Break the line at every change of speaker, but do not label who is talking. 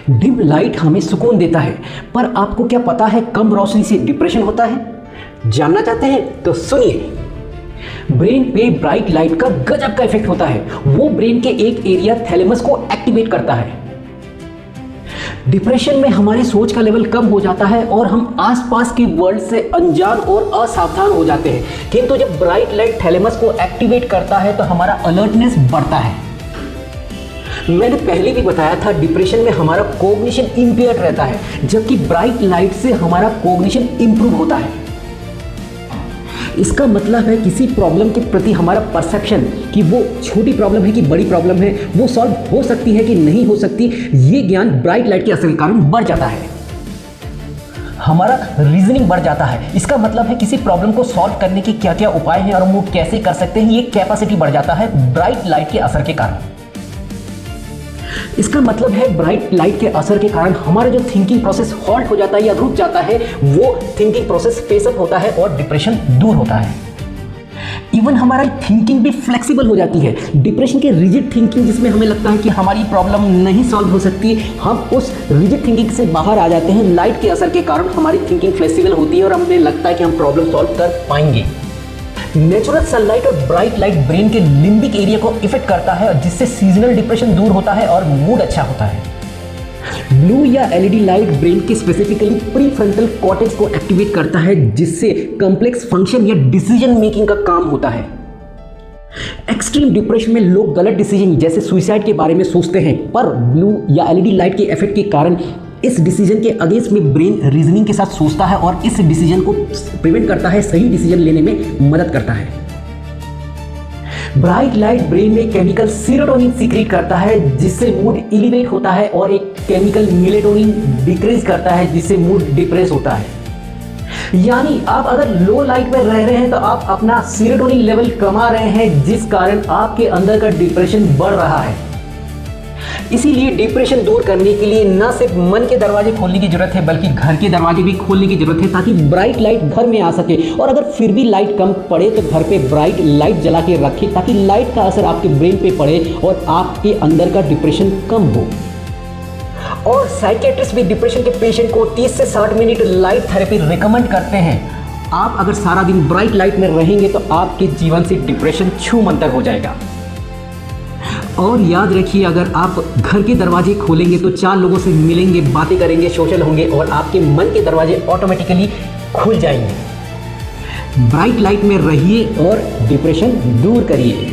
Dim light हमें सुकून देता है, पर आपको क्या पता है कम रोशनी से डिप्रेशन होता है? जानना चाहते हैं तो सुनिए। ब्रेन पे ब्राइट लाइट का गजब का इफेक्ट होता है। वो ब्रेन के एक एरिया थैलेमस को एक्टिवेट करता है। डिप्रेशन में हमारी सोच का लेवल कम हो जाता है और हम आसपास की वर्ल्ड से अनजान और असावधान हो जाते हैं। किंतु जब ब्राइट लाइट थैलेमस को एक्टिवेट करता है तो हमारा अलर्टनेस बढ़ता है। मैंने पहले भी बताया था, डिप्रेशन में हमारा कॉग्निशन इंपेयर्ड रहता है, जबकि ब्राइट लाइट से हमारा कॉग्निशन इंप्रूव होता है। इसका मतलब है किसी प्रॉब्लम के प्रति हमारा परसेप्शन कि वो छोटी प्रॉब्लम है कि बड़ी प्रॉब्लम है, वो सॉल्व हो सकती है कि नहीं हो सकती, ये ज्ञान ब्राइट लाइट के असर के कारण बढ़ जाता है। हमारा रीजनिंग बढ़ जाता है। इसका मतलब है किसी प्रॉब्लम को सॉल्व करने के क्या क्या उपाय हैं और हम वो कैसे कर सकते हैं, ये कैपेसिटी बढ़ जाता है ब्राइट लाइट के असर के कारण। इसका मतलब है ब्राइट लाइट के असर के कारण हमारा जो थिंकिंग प्रोसेस हॉल्ट हो जाता है या रुक जाता है, वो थिंकिंग प्रोसेस पेसअप होता है और डिप्रेशन दूर होता है। इवन हमारा थिंकिंग भी फ्लेक्सिबल हो जाती है। डिप्रेशन के रिजिड थिंकिंग, जिसमें हमें लगता है कि हमारी प्रॉब्लम नहीं सॉल्व हो सकती, हम उस रिजिड थिंकिंग से बाहर आ जाते हैं। लाइट के असर के कारण हमारी थिंकिंग फ्लेक्सिबल होती है और हमें लगता है कि हम प्रॉब्लम सॉल्व कर पाएंगे। नेचुरल सनलाइट और ब्राइट लाइट ब्रेन के लिम्बिक एरिया को इफेक्ट करता है, जिससे सीजनल डिप्रेशन दूर होता है और मूड अच्छा होता है। ब्लू या एलईडी लाइट ब्रेन के स्पेसिफिकली प्रीफ्रंटल कॉर्टेक्स को एक्टिवेट करता है, जिससे कॉम्प्लेक्स फंक्शन या डिसीजन मेकिंग का काम होता है। एक्सट्रीम डिप्रेशन में लोग गलत डिसीजन जैसे सुसाइड के बारे में सोचते हैं, पर ब्लू या एलईडी लाइट के इफेक्ट के कारण इस डिसीजन के अगेंस्ट में ब्रेन रीजनिंग के साथ सोचता है और इस डिसीजन को प्रिवेंट करता है, सही डिसीजन लेने में मदद करता है। ब्राइट लाइट ब्रेन में केमिकल सीरोटोनिन सीक्रेट करता है, जिससे मूड एलिवेट होता है, और एक केमिकल मेलेटोनिन डिक्रीज करता है, जिससे मूड डिप्रेस होता है। यानी आप अगर लो लाइट में रह रहे हैं तो आप अपना सीरोटोनिन लेवल कमा रहे हैं, जिस कारण आपके अंदर का डिप्रेशन बढ़ रहा है। इसीलिए डिप्रेशन दूर करने के लिए न सिर्फ मन के दरवाजे खोलने की जरूरत है, बल्कि घर के दरवाजे भी खोलने की जरूरत है, ताकि ब्राइट लाइट घर में आ सके। और अगर फिर भी लाइट कम पड़े तो घर पे ब्राइट लाइट जला के रखें, ताकि लाइट का असर आपके ब्रेन पे पड़े और आपके अंदर का डिप्रेशन कम हो। और साइकियाट्रिस्ट भी डिप्रेशन के पेशेंट को 30 से 60 मिनट लाइट थेरेपी रिकमेंड करते हैं। आप अगर सारा दिन ब्राइट लाइट में रहेंगे तो आपके जीवन से डिप्रेशन छूमंतर हो जाएगा। और याद रखिए, अगर आप घर के दरवाजे खोलेंगे तो 4 लोगों से मिलेंगे, बातें करेंगे, सोशल होंगे और आपके मन के दरवाजे ऑटोमेटिकली खुल जाएंगे। ब्राइट लाइट में रहिए और डिप्रेशन दूर करिए।